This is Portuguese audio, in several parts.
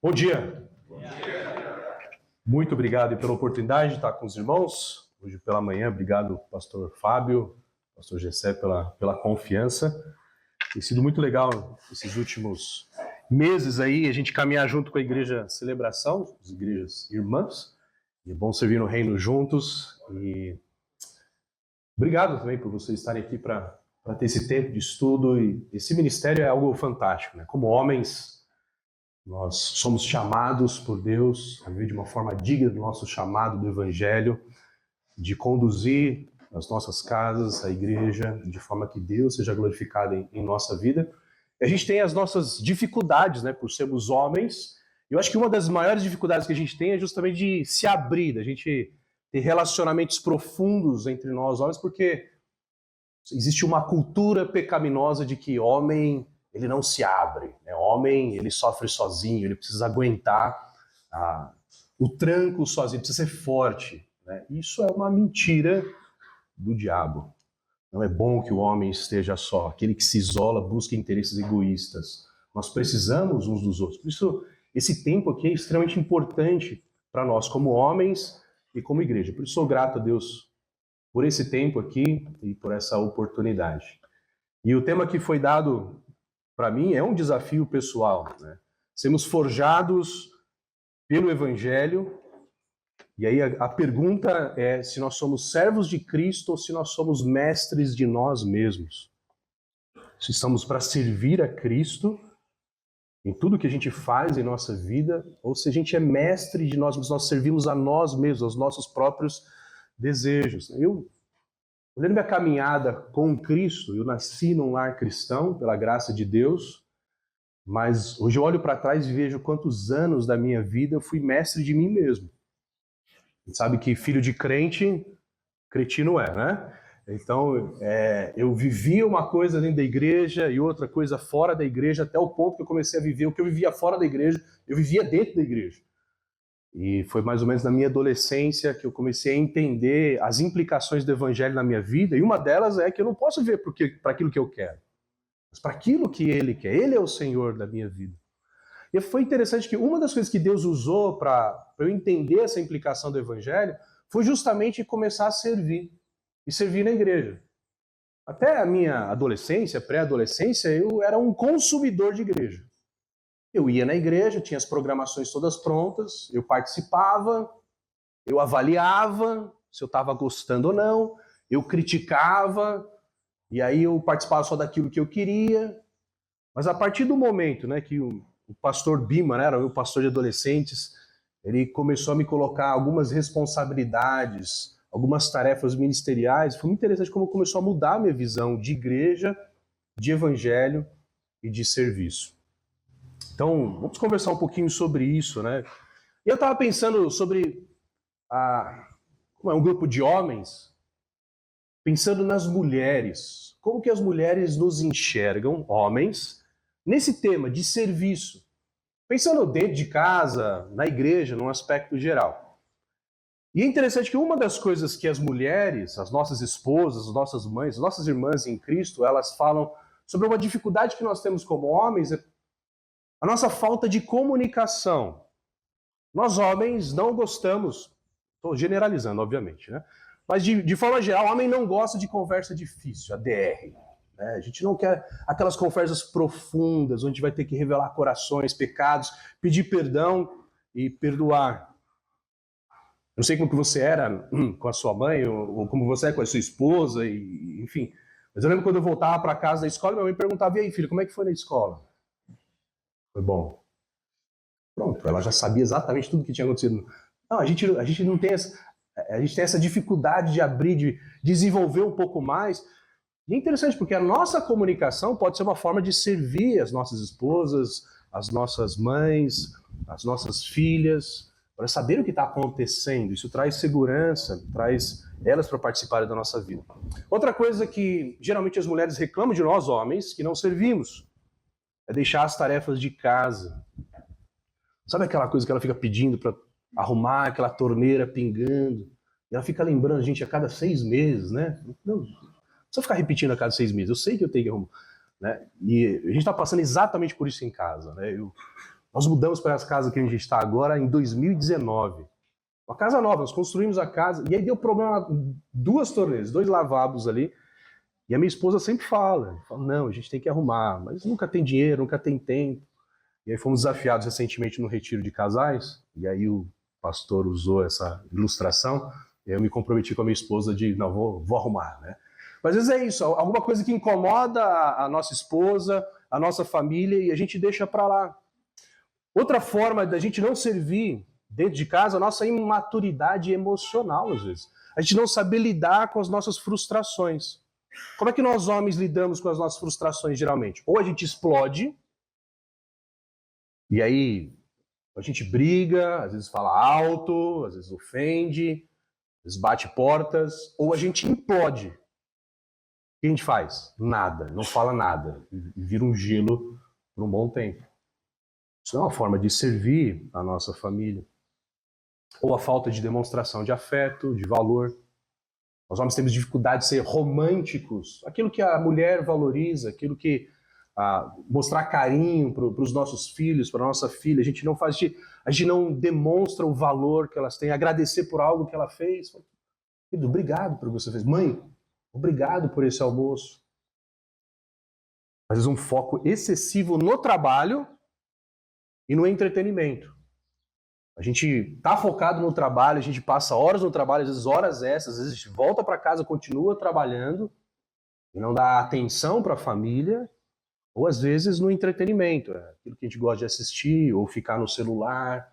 Bom dia. Muito obrigado pela oportunidade de estar com os irmãos. Hoje pela manhã, obrigado, pastor Fábio, pastor Gessé, pela confiança. Tem sido muito legal esses últimos meses aí, a gente caminhar junto com a Igreja Celebração, as igrejas irmãs. E é bom servir no reino juntos. E obrigado também por vocês estarem aqui para ter esse tempo de estudo. E esse ministério é algo fantástico, né? Como homens, nós somos chamados por Deus a viver de uma forma digna do nosso chamado do Evangelho, de conduzir as nossas casas, a igreja, de forma que Deus seja glorificado em nossa vida. E a gente tem as nossas dificuldades, né, por sermos homens. Eu acho que uma das maiores dificuldades que a gente tem é justamente de se abrir, da gente ter relacionamentos profundos entre nós, homens, porque existe uma cultura pecaminosa de que homem, ele não se abre, né? Homem, ele sofre sozinho, ele precisa aguentar o tranco sozinho, precisa ser forte, né? Isso é uma mentira do diabo. Não é bom que o homem esteja só. Aquele que se isola busca interesses egoístas. Nós precisamos uns dos outros. Por isso, esse tempo aqui é extremamente importante para nós como homens e como igreja. Por isso, sou grato a Deus por esse tempo aqui e por essa oportunidade. E o tema que foi dado para mim é um desafio pessoal, né? Sermos forjados pelo Evangelho. E aí a pergunta é se nós somos servos de Cristo ou se nós somos mestres de nós mesmos. Se estamos para servir a Cristo em tudo que a gente faz em nossa vida, ou se a gente é mestre de nós mesmos, nós servimos a nós mesmos, aos nossos próprios desejos. Eu, olhando minha caminhada com Cristo, eu nasci num lar cristão, pela graça de Deus, mas hoje eu olho para trás e vejo quantos anos da minha vida eu fui mestre de mim mesmo. A gente sabe que filho de crente, cretino é, né? Então, eu vivia uma coisa dentro da igreja e outra coisa fora da igreja, até o ponto que eu comecei a viver o que eu vivia fora da igreja, eu vivia dentro da igreja. E foi mais ou menos na minha adolescência que eu comecei a entender as implicações do evangelho na minha vida, e uma delas é que eu não posso viver para aquilo que eu quero, mas para aquilo que Ele quer. Ele é o Senhor da minha vida. E foi interessante que uma das coisas que Deus usou para eu entender essa implicação do evangelho foi justamente começar a servir, e servir na igreja. Até a minha adolescência, pré-adolescência, eu era um consumidor de igreja. Eu ia na igreja, tinha as programações todas prontas, eu participava, eu avaliava se eu estava gostando ou não, eu criticava, e aí eu participava só daquilo que eu queria. Mas a partir do momento, né, que o pastor Bima, né, era o pastor de adolescentes, ele começou a me colocar algumas responsabilidades, algumas tarefas ministeriais. Foi muito interessante como começou a mudar a minha visão de igreja, de evangelho e de serviço. Então, vamos conversar um pouquinho sobre isso, né? Eu estava pensando sobre como é um grupo de homens, pensando nas mulheres. Como que as mulheres nos enxergam, homens, nesse tema de serviço? Pensando dentro de casa, na igreja, num aspecto geral. E é interessante que uma das coisas que as mulheres, as nossas esposas, as nossas mães, as nossas irmãs em Cristo, elas falam sobre uma dificuldade que nós temos como homens, é a nossa falta de comunicação. Nós homens não gostamos, estou generalizando, obviamente, né? Mas de forma geral, o homem não gosta de conversa difícil, a DR. Né? A gente não quer aquelas conversas profundas, onde a gente vai ter que revelar corações, pecados, pedir perdão e perdoar. Eu não sei como que você era com a sua mãe, ou como você é com a sua esposa, e, enfim. Mas eu lembro quando eu voltava para casa da escola, minha mãe perguntava, e aí, filho, como é que foi na escola? Foi bom. Pronto, ela já sabia exatamente tudo o que tinha acontecido. Não, a gente não tem a gente tem essa dificuldade de abrir, de desenvolver um pouco mais. E é interessante, porque a nossa comunicação pode ser uma forma de servir as nossas esposas, as nossas mães, as nossas filhas, para saber o que está acontecendo. Isso traz segurança, traz elas para participarem da nossa vida. Outra coisa que geralmente as mulheres reclamam de nós, homens, que não servimos, é deixar as tarefas de casa. Sabe aquela coisa que ela fica pedindo para arrumar aquela torneira pingando? E ela fica lembrando a gente a cada 6 meses, né? Não precisa ficar repetindo a cada 6 meses. Eu sei que eu tenho que arrumar. Né? E a gente está passando exatamente por isso em casa. Né? Nós mudamos para essa casa que a gente está agora em 2019. Uma casa nova, nós construímos a casa, e aí deu problema, 2 torneiras, 2 lavabos ali, e a minha esposa sempre fala, não, a gente tem que arrumar, mas nunca tem dinheiro, nunca tem tempo. E aí fomos desafiados recentemente no retiro de casais, e aí o pastor usou essa ilustração, e eu me comprometi com a minha esposa de, não, vou arrumar, né? Mas às vezes é isso, alguma coisa que incomoda a nossa esposa, a nossa família, e a gente deixa para lá. Outra forma da gente não servir dentro de casa, a nossa imaturidade emocional, às vezes. A gente não saber lidar com as nossas frustrações. Como é que nós homens lidamos com as nossas frustrações, geralmente? Ou a gente explode, e aí a gente briga, às vezes fala alto, às vezes ofende, às vezes bate portas, ou a gente implode. O que a gente faz? Nada, não fala nada, e vira um gelo por um bom tempo. Isso não é uma forma de servir a nossa família. Ou a falta de demonstração de afeto, de valor. Nós homens temos dificuldade de ser românticos. Aquilo que a mulher valoriza, aquilo que mostrar carinho para os nossos filhos, para a nossa filha, a gente não faz, a gente não demonstra o valor que elas têm, agradecer por algo que ela fez. Filho, obrigado por o que você fez. Mãe, obrigado por esse almoço. Às vezes um foco excessivo no trabalho e no entretenimento. A gente está focado no trabalho, a gente passa horas no trabalho, às vezes horas extras, às vezes a gente volta para casa, continua trabalhando e não dá atenção para a família, ou às vezes no entretenimento, aquilo que a gente gosta de assistir, ou ficar no celular,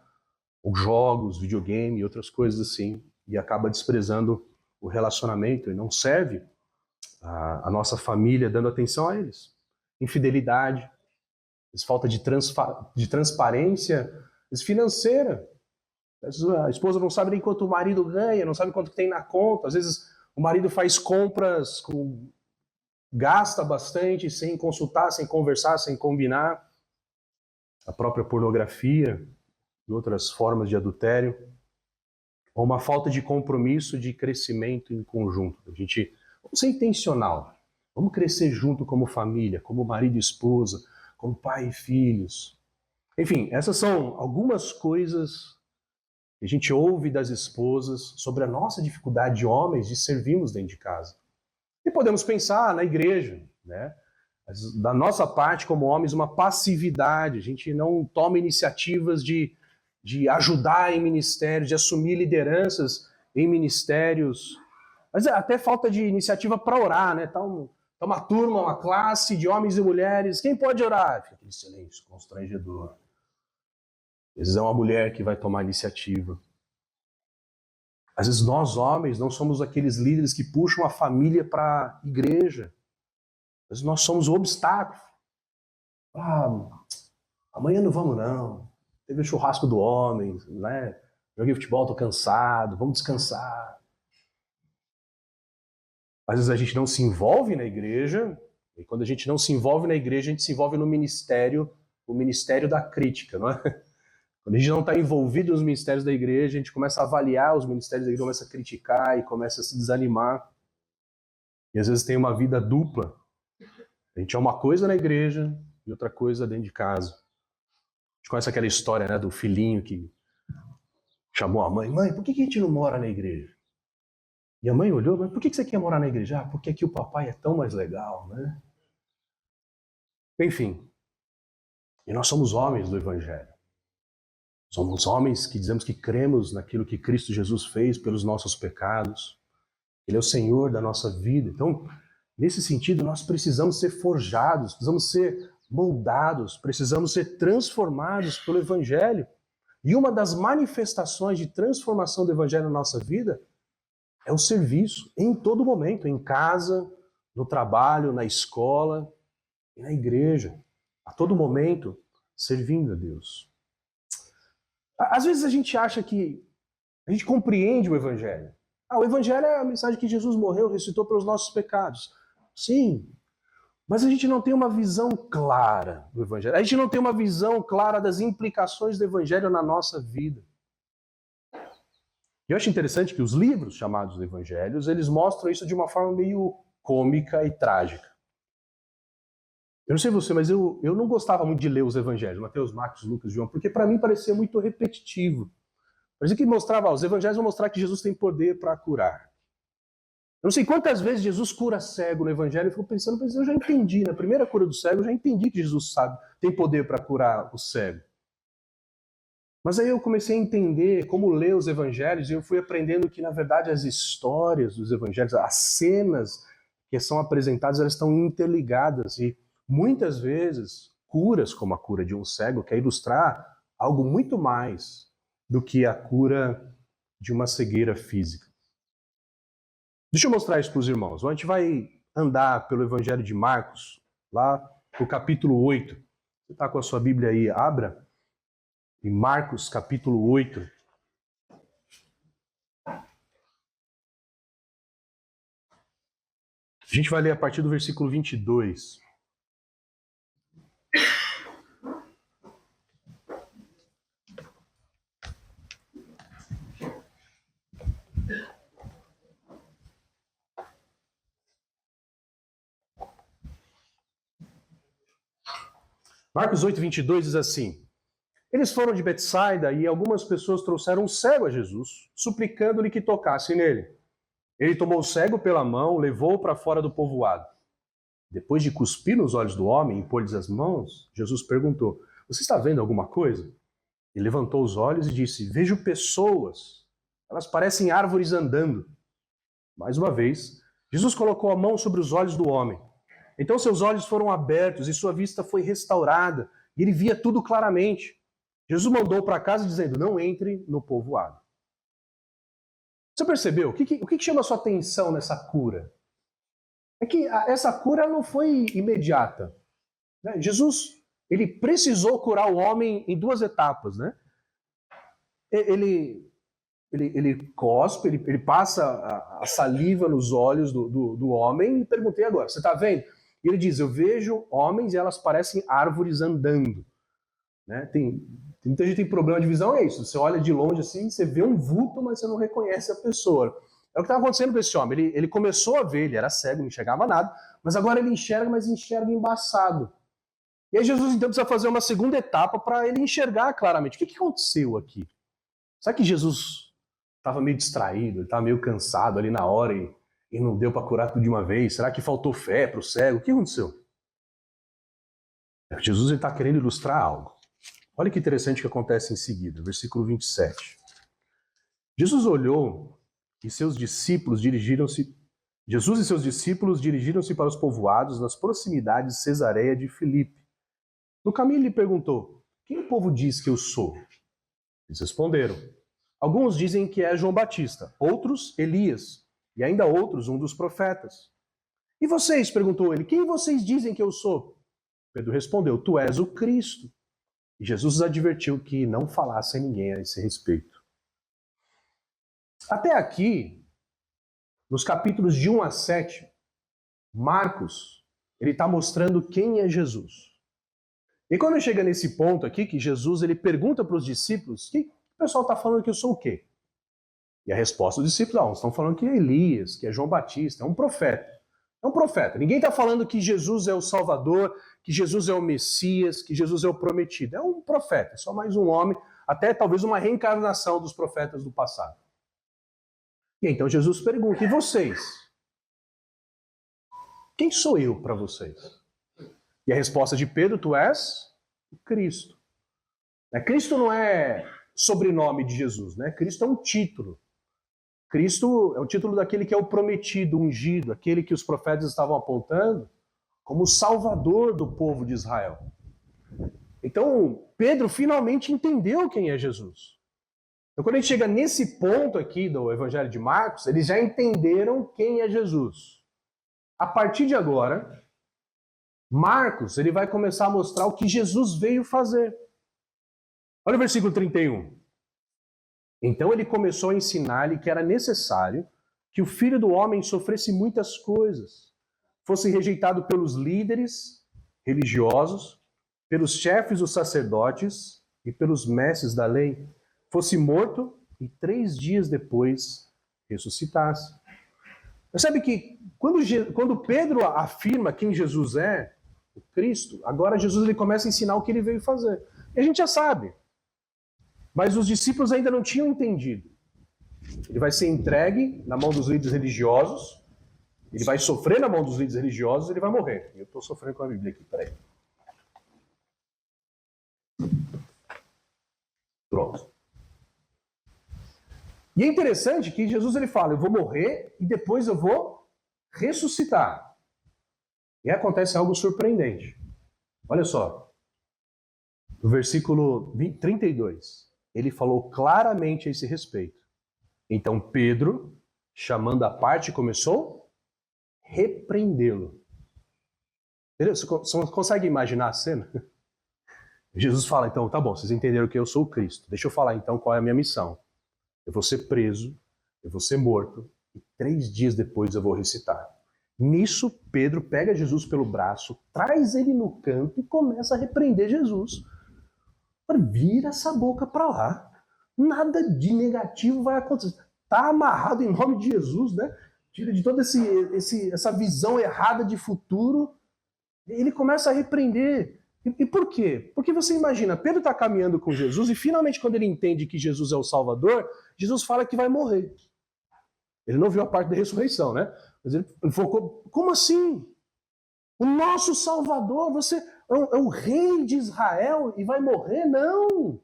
ou jogos, videogame e outras coisas assim, e acaba desprezando o relacionamento e não serve a nossa família dando atenção a eles. Infidelidade, falta de transparência financeira. A esposa não sabe nem quanto o marido ganha, não sabe quanto tem na conta. Às vezes o marido faz compras, gasta bastante sem consultar, sem conversar, sem combinar. A própria pornografia e outras formas de adultério. Ou uma falta de compromisso de crescimento em conjunto. Vamos ser intencional. Vamos crescer junto como família, como marido e esposa, como pai e filhos. Enfim, essas são algumas coisas que a gente ouve das esposas sobre a nossa dificuldade de homens de servirmos dentro de casa. E podemos pensar na igreja, né? Da nossa parte, como homens, uma passividade. A gente não toma iniciativas de ajudar em ministérios, de assumir lideranças em ministérios. Mas até falta de iniciativa para orar, né? Tá uma turma, uma classe de homens e mulheres. Quem pode orar? Fica aquele silêncio constrangedor. Às vezes é uma mulher que vai tomar iniciativa. Às vezes nós, homens, não somos aqueles líderes que puxam a família para a igreja. Às vezes nós somos o obstáculo. Amanhã não vamos não. Teve o churrasco do homem, né? Joguei futebol, tô cansado, vamos descansar. Às vezes a gente não se envolve na igreja, e quando a gente não se envolve na igreja, a gente se envolve no ministério, o ministério da crítica, não é? Quando a gente não está envolvido nos ministérios da igreja, a gente começa a avaliar os ministérios da igreja, começa a criticar e começa a se desanimar. E às vezes tem uma vida dupla. A gente é uma coisa na igreja e outra coisa dentro de casa. A gente conhece aquela história, né, do filhinho que chamou a mãe. Mãe, por que a gente não mora na igreja? E a mãe olhou, mas por que você quer morar na igreja? Ah, porque aqui o papai é tão mais legal, né? Enfim, e nós somos homens do evangelho. Somos homens que dizemos que cremos naquilo que Cristo Jesus fez pelos nossos pecados. Ele é o Senhor da nossa vida. Então, nesse sentido, nós precisamos ser forjados, precisamos ser moldados, precisamos ser transformados pelo Evangelho. E uma das manifestações de transformação do Evangelho na nossa vida é o serviço em todo momento, em casa, no trabalho, na escola e na igreja. A todo momento, servindo a Deus. Às vezes a gente acha que a gente compreende o Evangelho. O Evangelho é a mensagem que Jesus morreu, ressuscitou pelos nossos pecados. Sim, mas a gente não tem uma visão clara do Evangelho. A gente não tem uma visão clara das implicações do Evangelho na nossa vida. E eu acho interessante que os livros chamados Evangelhos, eles mostram isso de uma forma meio cômica e trágica. Eu não sei você, mas eu não gostava muito de ler os evangelhos, Mateus, Marcos, Lucas, João, porque para mim parecia muito repetitivo. Parecia que mostrava, os evangelhos vão mostrar que Jesus tem poder para curar. Eu não sei quantas vezes Jesus cura cego no evangelho, eu fico pensando, mas eu já entendi, na primeira cura do cego, eu já entendi que Jesus sabe, tem poder para curar o cego. Mas aí eu comecei a entender como ler os evangelhos e eu fui aprendendo que, na verdade, as histórias dos evangelhos, as cenas que são apresentadas, elas estão interligadas e muitas vezes curas, como a cura de um cego, quer ilustrar algo muito mais do que a cura de uma cegueira física. Deixa eu mostrar isso para os irmãos. A gente vai andar pelo Evangelho de Marcos, lá no capítulo 8. Você está com a sua Bíblia aí, abra. Em Marcos, capítulo 8. A gente vai ler a partir do versículo 22. Marcos 8, 22 diz assim: Eles foram de Betsaida e algumas pessoas trouxeram um cego a Jesus, suplicando-lhe que tocasse nele. Ele tomou o cego pela mão, levou-o para fora do povoado. Depois de cuspir nos olhos do homem e pôr-lhes as mãos, Jesus perguntou: Você está vendo alguma coisa? Ele levantou os olhos e disse: Vejo pessoas. Elas parecem árvores andando. Mais uma vez, Jesus colocou a mão sobre os olhos do homem. Então seus olhos foram abertos e sua vista foi restaurada, e ele via tudo claramente. Jesus mandou para casa dizendo: Não entre no povoado. Você percebeu? O que chama a sua atenção nessa cura? É que essa cura não foi imediata. Né? Jesus, ele precisou curar o homem em duas etapas. Né? Ele cospe, ele passa a saliva nos olhos do homem e perguntei agora, você está vendo? E ele diz, eu vejo homens e elas parecem árvores andando. Né? Tem muita gente que tem problema de visão, é isso. Você olha de longe assim, você vê um vulto, mas você não reconhece a pessoa. É o que estava acontecendo com esse homem. Ele começou a ver, ele era cego, não enxergava nada, mas agora ele enxerga, mas enxerga embaçado. E aí Jesus então precisa fazer uma segunda etapa para ele enxergar claramente. O que aconteceu aqui? Será que Jesus estava meio distraído, ele estava meio cansado ali na hora e não deu para curar tudo de uma vez? Será que faltou fé para o cego? O que aconteceu? Jesus está querendo ilustrar algo. Olha que interessante que acontece em seguida, versículo 27. Jesus olhou e seus discípulos dirigiram-se. Jesus e seus discípulos dirigiram-se para os povoados nas proximidades de Cesareia de Filipe. No caminho ele perguntou: Quem o povo diz que eu sou? Eles responderam: Alguns dizem que é João Batista, outros Elias, e ainda outros um dos profetas. E vocês? Perguntou ele: Quem vocês dizem que eu sou? Pedro respondeu: Tu és o Cristo. E Jesus os advertiu que não falasse a ninguém a esse respeito. Até aqui, nos capítulos de 1 a 7, Marcos, ele está mostrando quem é Jesus. E quando chega nesse ponto aqui, que Jesus ele pergunta para os discípulos, o pessoal está falando que eu sou o quê? E a resposta dos discípulos, estão falando que é Elias, que é João Batista, é um profeta. É um profeta. Ninguém está falando que Jesus é o Salvador, que Jesus é o Messias, que Jesus é o prometido. É um profeta, só mais um homem, até talvez uma reencarnação dos profetas do passado. E então Jesus pergunta, e vocês? Quem sou eu para vocês? E a resposta de Pedro, tu és o Cristo. Cristo não é sobrenome de Jesus, né? Cristo é um título. Cristo é o título daquele que é o prometido, ungido, aquele que os profetas estavam apontando como o salvador do povo de Israel. Então, Pedro finalmente entendeu quem é Jesus. Então, quando a gente chega nesse ponto aqui do Evangelho de Marcos, eles já entenderam quem é Jesus. A partir de agora, Marcos ele vai começar a mostrar o que Jesus veio fazer. Olha o versículo 31. Então ele começou a ensinar-lhe que era necessário que o Filho do Homem sofresse muitas coisas, fosse rejeitado pelos líderes religiosos, pelos chefes dos sacerdotes e pelos mestres da lei, fosse morto e 3 dias depois ressuscitasse. Percebe que quando Pedro afirma quem Jesus é, o Cristo, agora Jesus ele começa a ensinar o que ele veio fazer. E a gente já sabe. Mas os discípulos ainda não tinham entendido. Ele vai ser entregue na mão dos líderes religiosos, ele vai sofrer na mão dos líderes religiosos e ele vai morrer. Eu estou sofrendo com a Bíblia aqui, peraí. Pronto. E é interessante que Jesus ele fala, eu vou morrer e depois eu vou ressuscitar. E acontece algo surpreendente. Olha só. No versículo 32, ele falou claramente a esse respeito. Então Pedro, chamando à parte, começou a repreendê-lo. Você consegue imaginar a cena? Jesus fala, então, tá bom, vocês entenderam que eu sou o Cristo. Deixa eu falar então qual é a minha missão. Eu vou ser preso, eu vou ser morto, e 3 dias depois eu vou ressuscitar. Nisso, Pedro pega Jesus pelo braço, traz ele no canto e começa a repreender Jesus. Vira essa boca para lá. Nada de negativo vai acontecer. Está amarrado em nome de Jesus, né? Tira de toda essa visão errada de futuro. Ele começa a repreender. E por quê? Porque você imagina, Pedro está caminhando com Jesus e finalmente quando ele entende que Jesus é o Salvador, Jesus fala que vai morrer. Ele não viu a parte da ressurreição, né? Mas ele focou, como assim? O nosso Salvador, você é o rei de Israel e vai morrer? Não!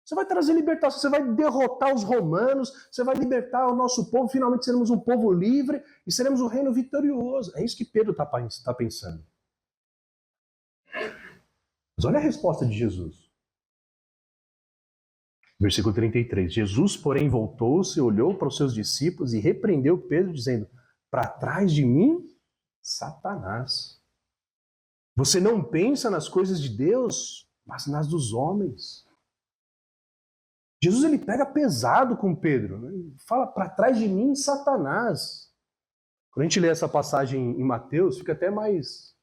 Você vai trazer libertação, você vai derrotar os romanos, você vai libertar o nosso povo, finalmente seremos um povo livre e seremos um reino vitorioso. É isso que Pedro está pensando. Mas olha a resposta de Jesus. Versículo 33. Jesus, porém, voltou-se, olhou para os seus discípulos e repreendeu Pedro, dizendo, para trás de mim, Satanás. Você não pensa nas coisas de Deus, mas nas dos homens. Jesus ele pega pesado com Pedro, né? Ele fala, para trás de mim, Satanás. Quando a gente lê essa passagem em Mateus, fica até mais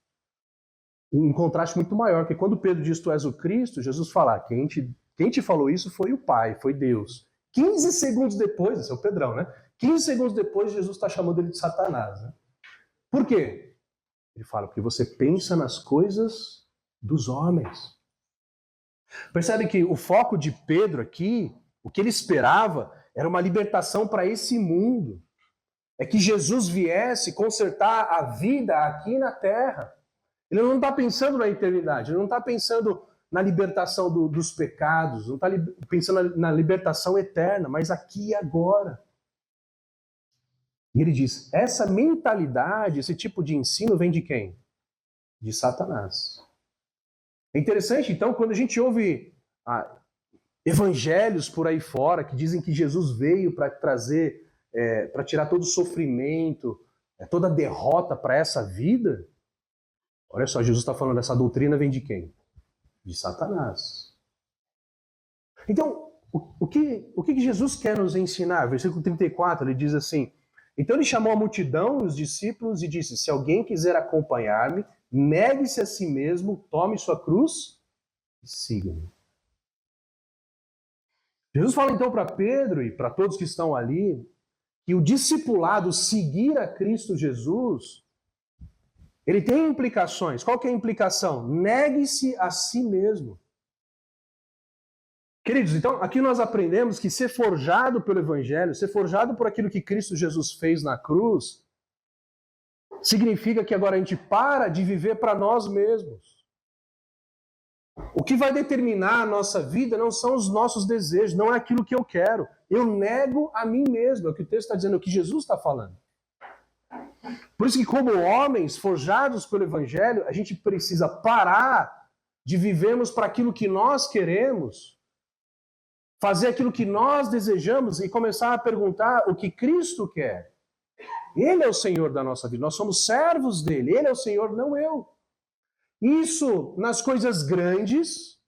um contraste muito maior, porque quando Pedro diz tu és o Cristo, Jesus fala, quem te falou isso foi o Pai, foi Deus. 15 segundos depois, esse é o Pedrão, né? 15 segundos depois, Jesus está chamando ele de Satanás. Né? Por quê? Ele fala, porque você pensa nas coisas dos homens. Percebe que o foco de Pedro aqui, o que ele esperava, era uma libertação para esse mundo. É que Jesus viesse consertar a vida aqui na terra. Ele não está pensando na eternidade, ele não está pensando na libertação dos pecados, não está pensando na libertação eterna, mas aqui e agora. E ele diz, essa mentalidade, esse tipo de ensino vem de quem? De Satanás. É interessante, então, quando a gente ouve evangelhos por aí fora que dizem que Jesus veio para trazer, para tirar todo o sofrimento, toda a derrota para essa vida, olha só, Jesus está falando, essa doutrina vem de quem? De Satanás. Então, o que Jesus quer nos ensinar? Versículo 34, ele diz assim, então ele chamou a multidão, os discípulos, e disse, se alguém quiser acompanhar-me, negue-se a si mesmo, tome sua cruz e siga-me. Jesus fala então para Pedro e para todos que estão ali, que o discipulado, seguir a Cristo Jesus, ele tem implicações. Qual que é a implicação? Negue-se a si mesmo. Queridos, então aqui nós aprendemos que ser forjado pelo Evangelho, ser forjado por aquilo que Cristo Jesus fez na cruz, significa que agora a gente para de viver para nós mesmos. O que vai determinar a nossa vida não são os nossos desejos, não é aquilo que eu quero. Eu nego a mim mesmo, é o que o texto está dizendo, é o que Jesus está falando. Por isso que como homens forjados pelo Evangelho, a gente precisa parar de vivermos para aquilo que nós queremos, fazer aquilo que nós desejamos e começar a perguntar o que Cristo quer. Ele é o Senhor da nossa vida, nós somos servos dele, ele é o Senhor, não eu. Isso nas coisas grandes,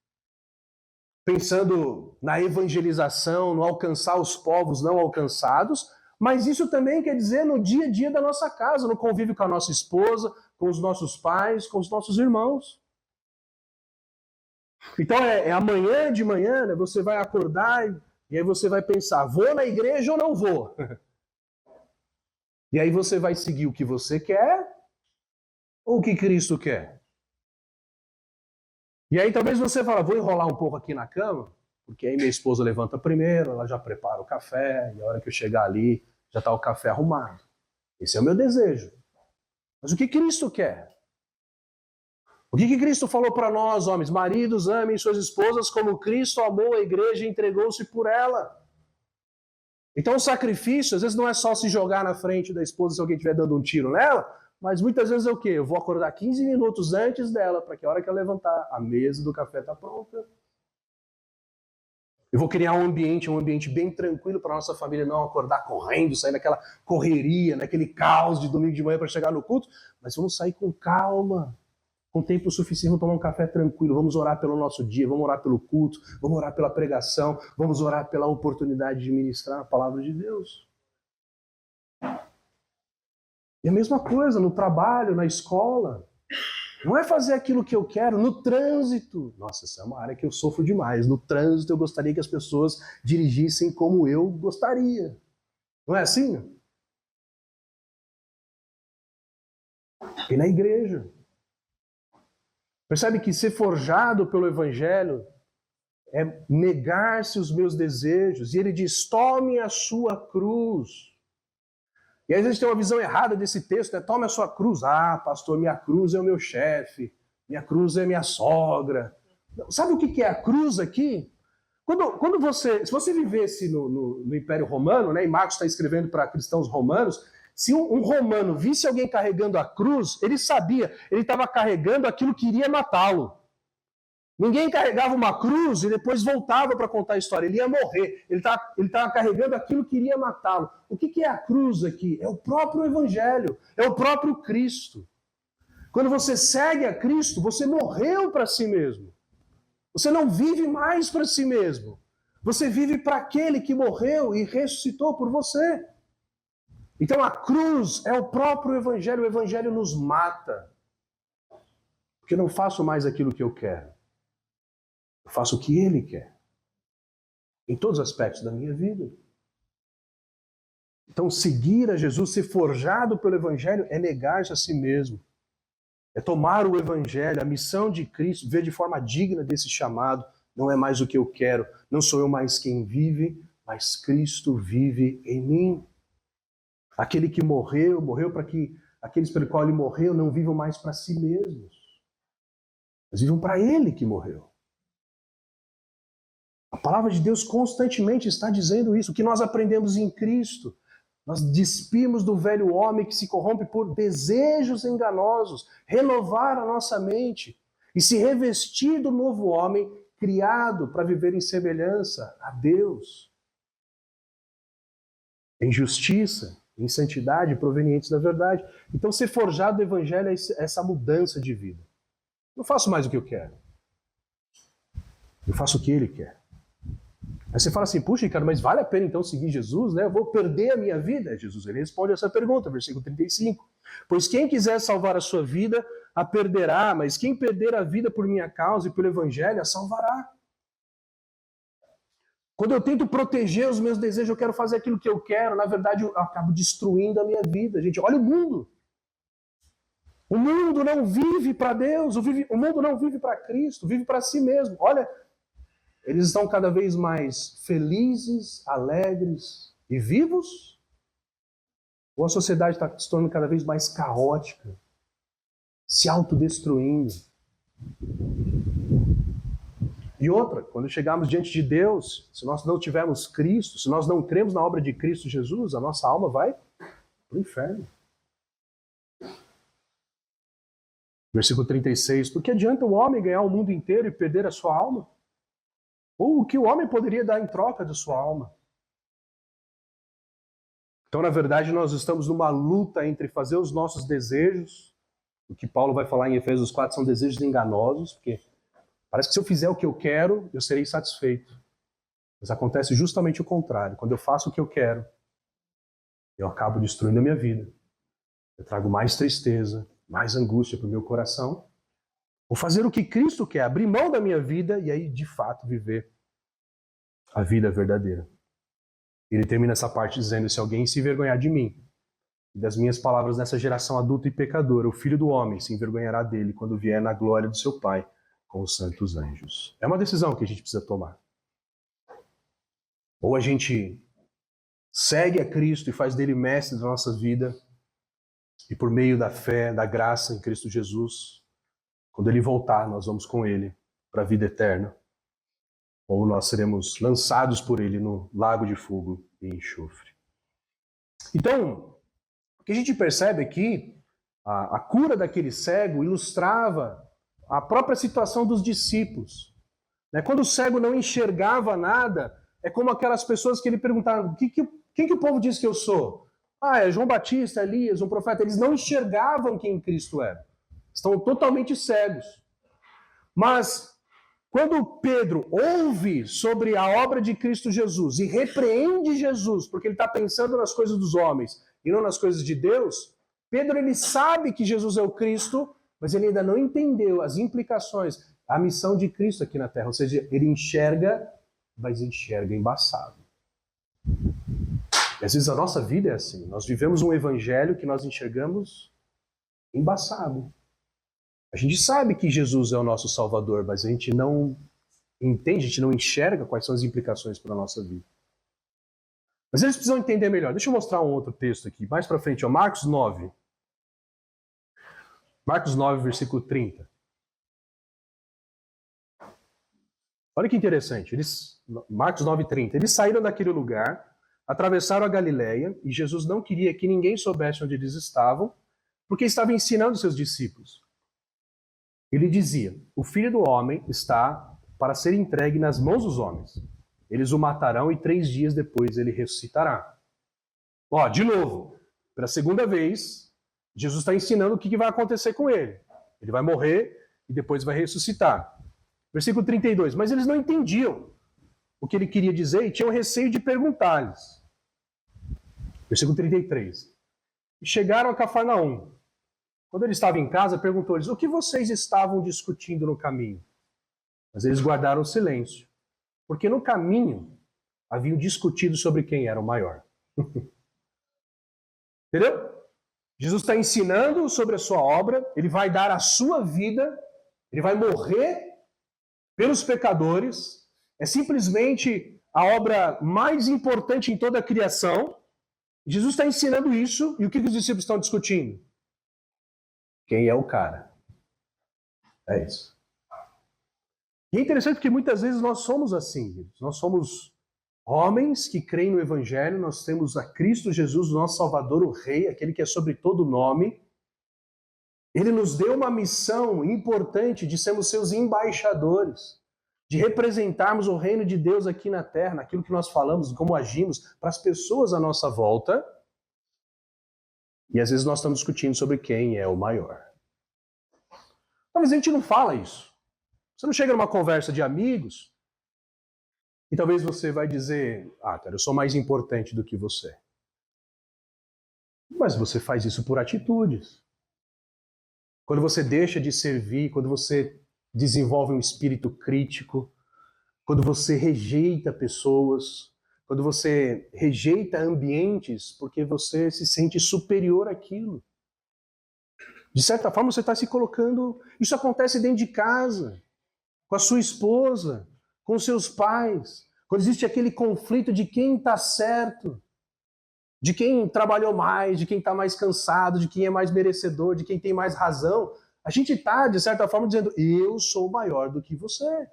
pensando na evangelização, no alcançar os povos não alcançados, mas isso também quer dizer no dia a dia da nossa casa, no convívio com a nossa esposa, com os nossos pais, com os nossos irmãos. Então amanhã de manhã, né, você vai acordar e aí você vai pensar, vou na igreja ou não vou? E aí você vai seguir o que você quer ou o que Cristo quer? E aí talvez você fale, vou enrolar um pouco aqui na cama, porque aí minha esposa levanta primeiro, ela já prepara o café, e a hora que eu chegar ali, já está o café arrumado. Esse é o meu desejo. Mas o que Cristo quer? O que Cristo falou para nós, homens? Maridos, amem suas esposas como Cristo amou a igreja e entregou-se por ela. Então o sacrifício, às vezes não é só se jogar na frente da esposa se alguém estiver dando um tiro nela, mas muitas vezes é o quê? Eu vou acordar 15 minutos antes dela, para que a hora que ela levantar, a mesa do café está pronta. Eu vou criar um ambiente bem tranquilo para a nossa família não acordar correndo, sair naquela correria, naquele caos de domingo de manhã para chegar no culto, mas vamos sair com calma, com tempo suficiente, vamos tomar um café tranquilo, vamos orar pelo nosso dia, vamos orar pelo culto, vamos orar pela pregação, vamos orar pela oportunidade de ministrar a palavra de Deus. E a mesma coisa no trabalho, na escola. Não é fazer aquilo que eu quero no trânsito. Nossa, essa é uma área que eu sofro demais. No trânsito eu gostaria que as pessoas dirigissem como eu gostaria. Não é assim? E na igreja. Percebe que ser forjado pelo Evangelho é negar-se os meus desejos. E ele diz, tome a sua cruz. E aí a gente tem uma visão errada desse texto, né? Tome a sua cruz. Ah, pastor, minha cruz é o meu chefe. Minha cruz é minha sogra. Sabe o que é a cruz aqui? Quando você, se você vivesse no Império Romano, né, e Marcos está escrevendo para cristãos romanos, se um romano visse alguém carregando a cruz, ele sabia, ele estava carregando aquilo que iria matá-lo. Ninguém carregava uma cruz e depois voltava para contar a história. Ele ia morrer. Ele estava carregando aquilo que iria matá-lo. O que é a cruz aqui? É o próprio Evangelho. É o próprio Cristo. Quando você segue a Cristo, você morreu para si mesmo. Você não vive mais para si mesmo. Você vive para aquele que morreu e ressuscitou por você. Então a cruz é o próprio Evangelho. O Evangelho nos mata. Porque eu não faço mais aquilo que eu quero. Eu faço o que Ele quer. Em todos os aspectos da minha vida. Então, seguir a Jesus, ser forjado pelo Evangelho, é negar-se a si mesmo. É tomar o Evangelho, a missão de Cristo, ver de forma digna desse chamado. Não é mais o que eu quero. Não sou eu mais quem vive, mas Cristo vive em mim. Aquele que morreu para que aqueles pelo qual Ele morreu não vivam mais para si mesmos. Mas vivam para Ele que morreu. A palavra de Deus constantemente está dizendo isso. O que nós aprendemos em Cristo. Nós despimos do velho homem que se corrompe por desejos enganosos. Renovar a nossa mente. E se revestir do novo homem criado para viver em semelhança a Deus. Em justiça, em santidade provenientes da verdade. Então ser forjado do Evangelho é essa mudança de vida. Não faço mais o que eu quero. Eu faço o que Ele quer. Aí você fala assim, puxa, Ricardo, mas vale a pena então seguir Jesus, né? Eu vou perder a minha vida? Jesus, ele responde essa pergunta, versículo 35. Pois quem quiser salvar a sua vida, a perderá, mas quem perder a vida por minha causa e pelo Evangelho, a salvará. Quando eu tento proteger os meus desejos, eu quero fazer aquilo que eu quero, na verdade eu acabo destruindo a minha vida. Gente, olha o mundo. O mundo não vive para Deus, o mundo não vive para Cristo, vive para si mesmo. Olha, eles estão cada vez mais felizes, alegres e vivos? Ou a sociedade está se tornando cada vez mais caótica, se autodestruindo? E outra, quando chegarmos diante de Deus, se nós não tivermos Cristo, se nós não cremos na obra de Cristo Jesus, a nossa alma vai para o inferno. Versículo 36. Por que adianta o homem ganhar o mundo inteiro e perder a sua alma? Ou o que o homem poderia dar em troca de sua alma? Então, na verdade, nós estamos numa luta entre fazer os nossos desejos, o que Paulo vai falar em Efésios 4 são desejos enganosos, porque parece que se eu fizer o que eu quero, eu serei satisfeito. Mas acontece justamente o contrário. Quando eu faço o que eu quero, eu acabo destruindo a minha vida. Eu trago mais tristeza, mais angústia para o meu coração. Vou fazer o que Cristo quer, abrir mão da minha vida e aí, de fato, viver a vida verdadeira. Ele termina essa parte dizendo, se alguém se envergonhar de mim e das minhas palavras nessa geração adulta e pecadora, o Filho do Homem se envergonhará dele quando vier na glória do seu Pai com os santos anjos. É uma decisão que a gente precisa tomar. Ou a gente segue a Cristo e faz dele mestre da nossa vida, e por meio da fé, da graça em Cristo Jesus, quando ele voltar, nós vamos com ele para a vida eterna. Ou nós seremos lançados por ele no lago de fogo e enxofre. Então, o que a gente percebe aqui, a cura daquele cego ilustrava a própria situação dos discípulos. Quando o cego não enxergava nada, é como aquelas pessoas que ele perguntava, quem que o povo diz que eu sou? É João Batista, Elias, um profeta. Eles não enxergavam quem Cristo era. Estão totalmente cegos. Mas quando Pedro ouve sobre a obra de Cristo Jesus e repreende Jesus, porque ele está pensando nas coisas dos homens e não nas coisas de Deus, Pedro ele sabe que Jesus é o Cristo, mas ele ainda não entendeu as implicações, a missão de Cristo aqui na Terra. Ou seja, ele enxerga, mas enxerga embaçado. E às vezes a nossa vida é assim. Nós vivemos um evangelho que nós enxergamos embaçado. A gente sabe que Jesus é o nosso Salvador, mas a gente não entende, a gente não enxerga quais são as implicações para a nossa vida. Mas eles precisam entender melhor. Deixa eu mostrar um outro texto aqui, mais para frente, Marcos 9. Marcos 9, versículo 30. Olha que interessante. Marcos 9, 30. Eles saíram daquele lugar, atravessaram a Galileia, e Jesus não queria que ninguém soubesse onde eles estavam, porque estava ensinando seus discípulos. Ele dizia, o Filho do Homem está para ser entregue nas mãos dos homens. Eles o matarão e 3 dias depois ele ressuscitará. De novo, pela segunda vez, Jesus está ensinando o que vai acontecer com ele. Ele vai morrer e depois vai ressuscitar. Versículo 32. Mas eles não entendiam o que ele queria dizer e tinham receio de perguntar-lhes. Versículo 33. E chegaram a Cafarnaum. Quando ele estava em casa, perguntou-lhes, o que vocês estavam discutindo no caminho? Mas eles guardaram silêncio, porque no caminho haviam discutido sobre quem era o maior. Entendeu? Jesus está ensinando sobre a sua obra, ele vai dar a sua vida, ele vai morrer pelos pecadores, é simplesmente a obra mais importante em toda a criação. Jesus está ensinando isso, e o que os discípulos estão discutindo? Quem é o cara? É isso. E é interessante porque muitas vezes nós somos assim. Nós somos homens que creem no Evangelho, nós temos a Cristo Jesus, o nosso Salvador, o Rei, aquele que é sobre todo nome. Ele nos deu uma missão importante de sermos seus embaixadores, de representarmos o reino de Deus aqui na terra, naquilo que nós falamos, como agimos, para as pessoas à nossa volta. E às vezes nós estamos discutindo sobre quem é o maior. Talvez a gente não fala isso. Você não chega numa conversa de amigos e talvez você vai dizer, cara, eu sou mais importante do que você. Mas você faz isso por atitudes. Quando você deixa de servir, quando você desenvolve um espírito crítico, quando você rejeita pessoas, quando você rejeita ambientes porque você se sente superior àquilo. De certa forma, você está se colocando... Isso acontece dentro de casa, com a sua esposa, com os seus pais. Quando existe aquele conflito de quem está certo, de quem trabalhou mais, de quem está mais cansado, de quem é mais merecedor, de quem tem mais razão, a gente está, de certa forma, dizendo, eu sou maior do que você.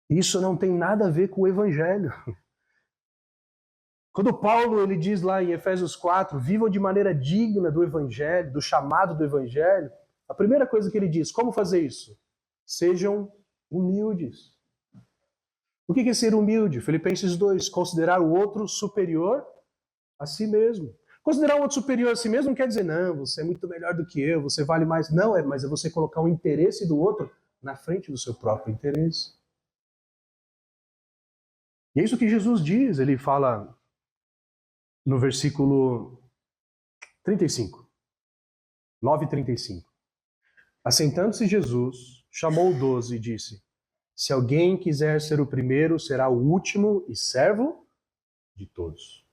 Isso não tem nada a ver com o Evangelho. Quando Paulo ele diz lá em Efésios 4, vivam de maneira digna do Evangelho, do chamado do Evangelho, a primeira coisa que ele diz, como fazer isso? Sejam humildes. O que é ser humilde? Filipenses 2, considerar o outro superior a si mesmo. Considerar o outro superior a si mesmo não quer dizer, não, você é muito melhor do que eu, você vale mais. Não, mas é você colocar o interesse do outro na frente do seu próprio interesse. E é isso que Jesus diz, ele fala no versículo 35, 9:35. Assentando-se Jesus, chamou 12 e disse, se alguém quiser ser o primeiro, será o último e servo de todos.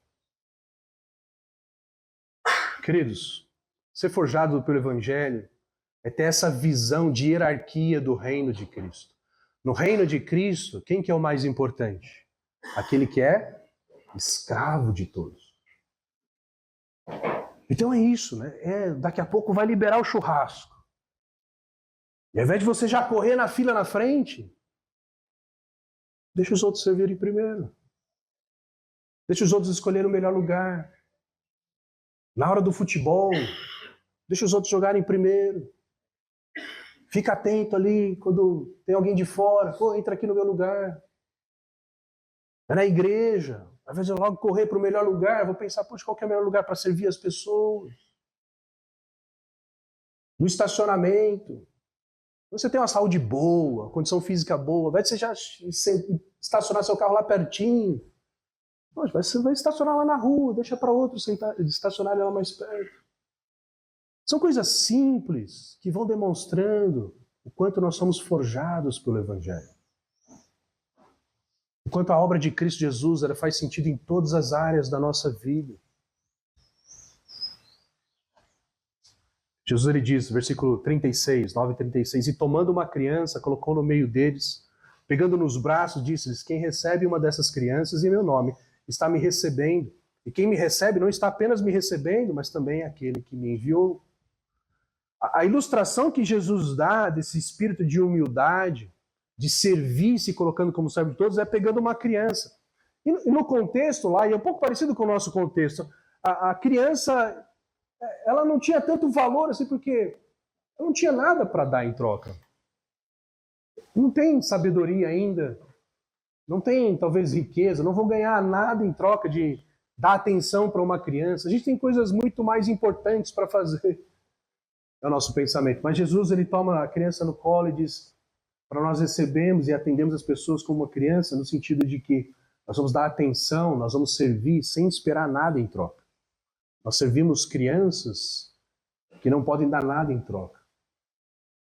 Queridos, ser forjado pelo Evangelho é ter essa visão de hierarquia do reino de Cristo. No reino de Cristo, quem que é o mais importante? Aquele que é escravo de todos. Então é isso, né? Daqui a pouco vai liberar o churrasco. E ao invés de você já correr na fila na frente, deixa os outros servirem primeiro. Deixa os outros escolherem o melhor lugar. Na hora do futebol, deixa os outros jogarem primeiro. Fica atento ali quando tem alguém de fora. Pô, entra aqui no meu lugar. É na igreja. Às vezes eu logo correr para o melhor lugar, vou pensar, poxa, qual que é o melhor lugar para servir as pessoas? No estacionamento. Você tem uma saúde boa, condição física boa, vai você já estacionar seu carro lá pertinho. Poxa, você vai estacionar lá na rua, deixa para outro estacionar lá mais perto. São coisas simples que vão demonstrando o quanto nós somos forjados pelo Evangelho. O quanto a obra de Cristo Jesus ela faz sentido em todas as áreas da nossa vida. Jesus ele diz, versículo 36, 9 e 36, e tomando uma criança, colocou no meio deles, pegando nos braços, disse-lhes, quem recebe uma dessas crianças em meu nome, está me recebendo. E quem me recebe não está apenas me recebendo, mas também aquele que me enviou. A ilustração que Jesus dá desse espírito de humildade, de servir se colocando como servo de todos, é pegando uma criança. E no contexto lá, e é um pouco parecido com o nosso contexto, a criança, ela não tinha tanto valor assim, porque ela não tinha nada para dar em troca. Não tem sabedoria ainda, não tem talvez riqueza, não vou ganhar nada em troca de dar atenção para uma criança. A gente tem coisas muito mais importantes para fazer. É o nosso pensamento. Mas Jesus, ele toma a criança no colo e diz para nós recebermos e atendemos as pessoas como uma criança, no sentido de que nós vamos dar atenção, nós vamos servir sem esperar nada em troca. Nós servimos crianças que não podem dar nada em troca.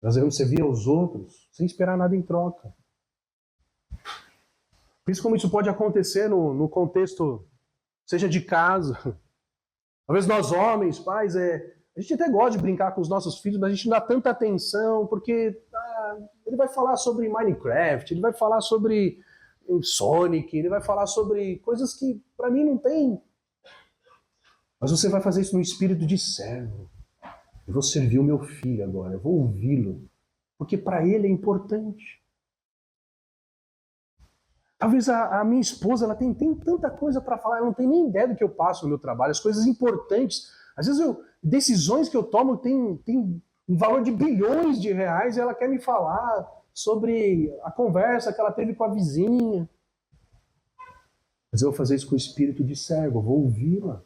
Nós devemos servir aos outros sem esperar nada em troca. Por isso como isso pode acontecer no contexto, seja de casa. Talvez nós homens, pais, a gente até gosta de brincar com os nossos filhos, mas a gente não dá tanta atenção, porque ele vai falar sobre Minecraft, ele vai falar sobre Sonic, ele vai falar sobre coisas que para mim não tem. Mas você vai fazer isso no espírito de servo. Eu vou servir o meu filho agora, eu vou ouvi-lo, porque para ele é importante. Talvez a minha esposa ela tem tanta coisa para falar, ela não tem nem ideia do que eu passo no meu trabalho, as coisas importantes. Às vezes decisões que eu tomo tem um valor de bilhões de reais e ela quer me falar sobre a conversa que ela teve com a vizinha. Mas eu vou fazer isso com o espírito de servo, eu vou ouvi-la,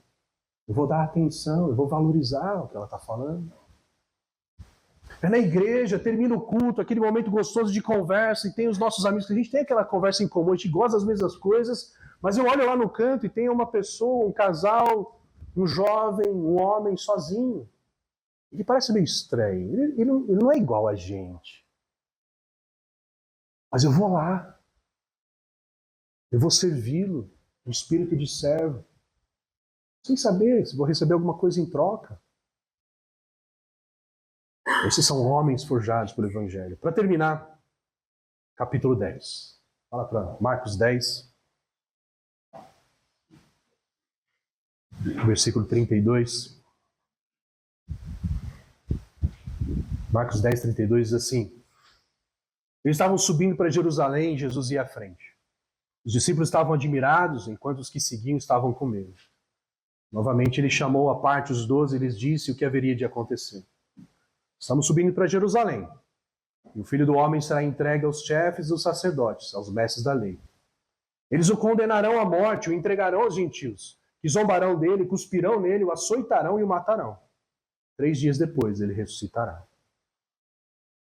eu vou dar atenção, eu vou valorizar o que ela está falando. É na igreja, termina o culto, aquele momento gostoso de conversa, e tem os nossos amigos, que a gente tem aquela conversa em comum, a gente gosta das mesmas coisas, mas eu olho lá no canto e tem uma pessoa, um casal, um jovem, um homem sozinho. Ele parece meio estranho, ele não é igual a gente. Mas eu vou lá, eu vou servi-lo, no espírito de servo, sem saber se vou receber alguma coisa em troca. Esses são homens forjados pelo Evangelho. Para terminar, capítulo 10. Fala para Marcos 10, versículo 32. Marcos 10, 32 diz assim: eles estavam subindo para Jerusalém e Jesus ia à frente. Os discípulos estavam admirados, enquanto os que seguiam estavam com medo. Novamente ele chamou à parte os 12 e lhes disse o que haveria de acontecer. Estamos subindo para Jerusalém, e o Filho do Homem será entregue aos chefes dos sacerdotes, aos mestres da lei. Eles o condenarão à morte, o entregarão aos gentios, que zombarão dele, cuspirão nele, o açoitarão e o matarão. 3 dias depois ele ressuscitará.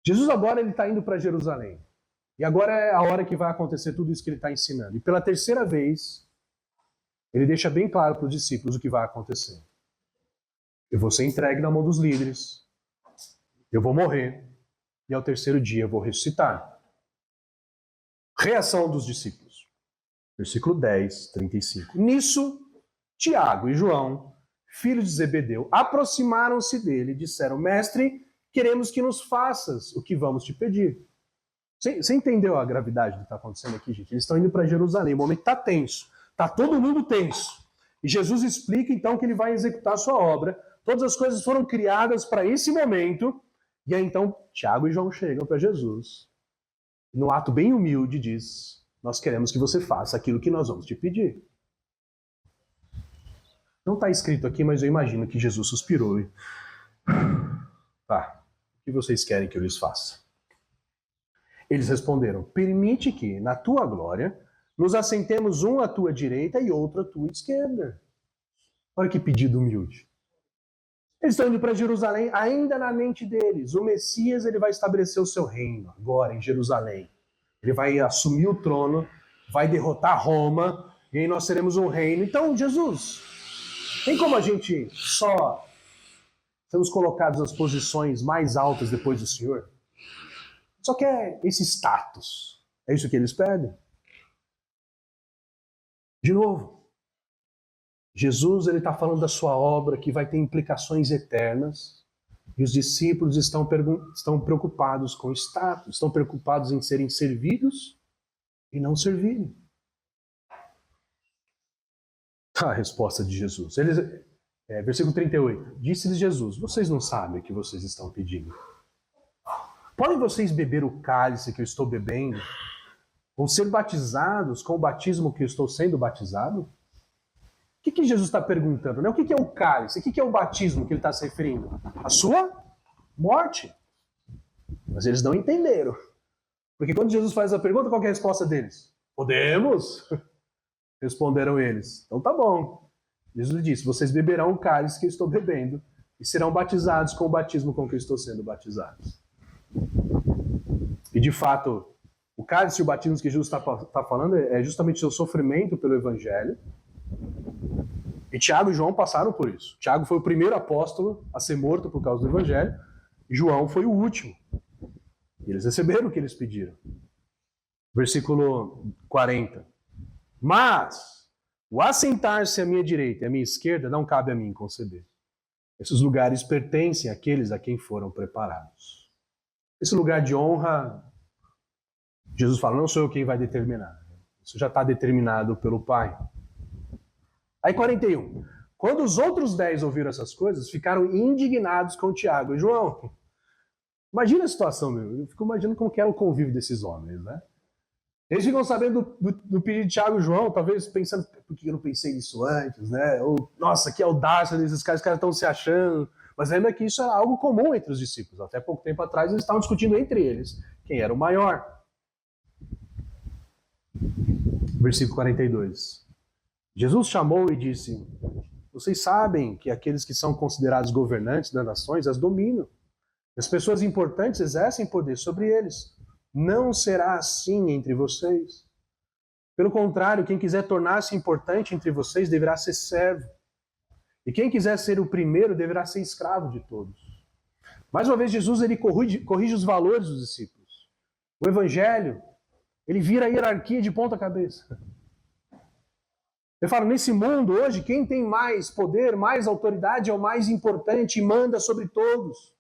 Jesus agora ele está indo para Jerusalém. E agora é a hora que vai acontecer tudo isso que ele está ensinando. E pela terceira vez, ele deixa bem claro para os discípulos o que vai acontecer. Eu vou ser entregue na mão dos líderes, eu vou morrer, e ao terceiro dia eu vou ressuscitar. Reação dos discípulos. Versículo 10, 35. Nisso, Tiago e João filhos de Zebedeu, aproximaram-se dele e disseram: Mestre, queremos que nos faças o que vamos te pedir. Você entendeu a gravidade do que está acontecendo aqui, gente? Eles estão indo para Jerusalém, o momento está tenso, está todo mundo tenso. E Jesus explica então que ele vai executar a sua obra. Todas as coisas foram criadas para esse momento. E aí então Tiago e João chegam para Jesus. No ato bem humilde diz: nós queremos que você faça aquilo que nós vamos te pedir. Não está escrito aqui, mas eu imagino que Jesus suspirou e... Tá, o que vocês querem que eu lhes faça? Eles responderam: permite que, na tua glória, nos assentemos um à tua direita e outro à tua esquerda. Olha que pedido humilde. Eles estão indo para Jerusalém, ainda na mente deles. O Messias, ele vai estabelecer o seu reino agora em Jerusalém. Ele vai assumir o trono, vai derrotar Roma, e aí nós teremos um reino. Então, Jesus, tem como a gente só sermos colocados nas posições mais altas depois do Senhor? Só quer esse status. É isso que eles pedem? De novo, Jesus está falando da sua obra que vai ter implicações eternas e os discípulos estão preocupados com status, estão preocupados em serem servidos e não servirem. A resposta de Jesus. Versículo 38. Disse-lhes Jesus: vocês não sabem o que vocês estão pedindo. Podem vocês beber o cálice que eu estou bebendo? Ou ser batizados com o batismo que eu estou sendo batizado? O que Jesus está perguntando? Né? O que é o cálice? O que é o batismo que ele está se referindo? A sua morte. Mas eles não entenderam. Porque quando Jesus faz a pergunta, qual é a resposta deles? Podemos? Responderam eles. Então tá bom. Jesus disse: vocês beberão o cálice que eu estou bebendo e serão batizados com o batismo com que eu estou sendo batizado. E de fato, o cálice e o batismo que Jesus está falando é justamente o seu sofrimento pelo Evangelho. E Tiago e João passaram por isso. Tiago foi o primeiro apóstolo a ser morto por causa do Evangelho. E João foi o último. E eles receberam o que eles pediram. Versículo 40. Mas o assentar-se à minha direita e à minha esquerda não cabe a mim conceder. Esses lugares pertencem àqueles a quem foram preparados. Esse lugar de honra, Jesus fala: não sou eu quem vai determinar. Isso já está determinado pelo Pai. Aí 41. Quando os outros 10 ouviram essas coisas, ficaram indignados com Tiago e João. Imagina a situação, meu. Eu fico imaginando como que era o convívio desses homens, né? Eles ficam sabendo do pedido de Tiago e João, talvez pensando: por que eu não pensei nisso antes, né? Ou, nossa, que audácia desses caras, os caras estão se achando. Mas lembra que isso era algo comum entre os discípulos. Até pouco tempo atrás eles estavam discutindo entre eles quem era o maior. Versículo 42. Jesus chamou e disse: vocês sabem que aqueles que são considerados governantes das nações as dominam. As pessoas importantes exercem poder sobre eles. Não será assim entre vocês. Pelo contrário, quem quiser tornar-se importante entre vocês deverá ser servo. E quem quiser ser o primeiro deverá ser escravo de todos. Mais uma vez, Jesus ele corrige os valores dos discípulos. O Evangelho, ele vira a hierarquia de ponta cabeça. Ele fala: nesse mundo hoje, quem tem mais poder, mais autoridade é o mais importante e manda sobre todos.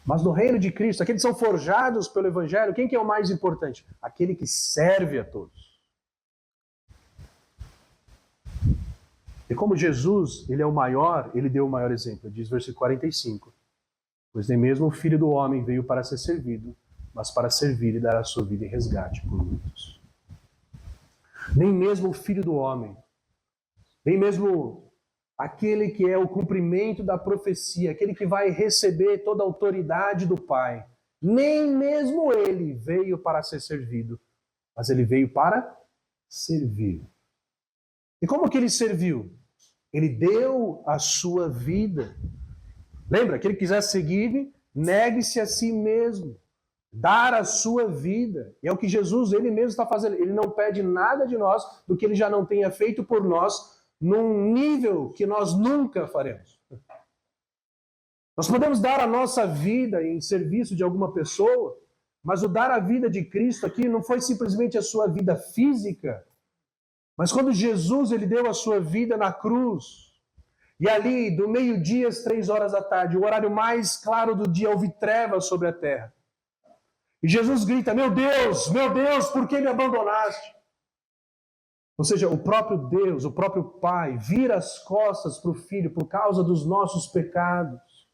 Mas no reino de Cristo, aqueles que são forjados pelo Evangelho, quem que é o mais importante? Aquele que serve a todos. E como Jesus, ele é o maior, ele deu o maior exemplo. Diz versículo 45. Pois nem mesmo o Filho do Homem veio para ser servido, mas para servir e dar a sua vida em resgate por muitos. Nem mesmo o Filho do Homem, nem mesmo aquele que é o cumprimento da profecia, aquele que vai receber toda a autoridade do Pai, nem mesmo ele veio para ser servido, mas ele veio para servir. E como que ele serviu? Ele deu a sua vida. Lembra, aquele que quiser seguir-me, negue-se a si mesmo. Dar a sua vida. E é o que Jesus, ele mesmo está fazendo. Ele não pede nada de nós do que ele já não tenha feito por nós num nível que nós nunca faremos. Nós podemos dar a nossa vida em serviço de alguma pessoa, mas o dar a vida de Cristo aqui não foi simplesmente a sua vida física, Mas quando Jesus ele deu a sua vida na cruz, e ali do meio-dia às 3 horas da tarde, o horário mais claro do dia, houve trevas sobre a terra. E Jesus grita, meu Deus, por que me abandonaste? Ou seja, o próprio Deus, o próprio Pai, vira as costas para o Filho por causa dos nossos pecados.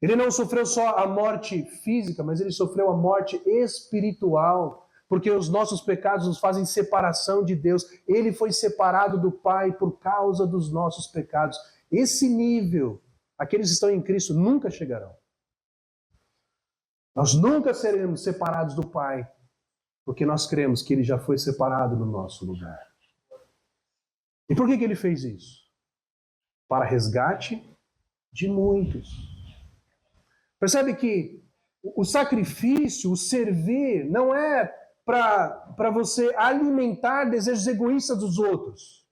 Ele não sofreu só a morte física, mas ele sofreu a morte espiritual, porque os nossos pecados nos fazem separação de Deus. Ele foi separado do Pai por causa dos nossos pecados. Esse nível, aqueles que estão em Cristo nunca chegarão. Nós nunca seremos separados do Pai, porque nós cremos que Ele já foi separado no nosso lugar. E por que Ele fez isso? Para resgate de muitos. Percebe que o sacrifício, o servir, não é para você alimentar desejos egoístas dos outros.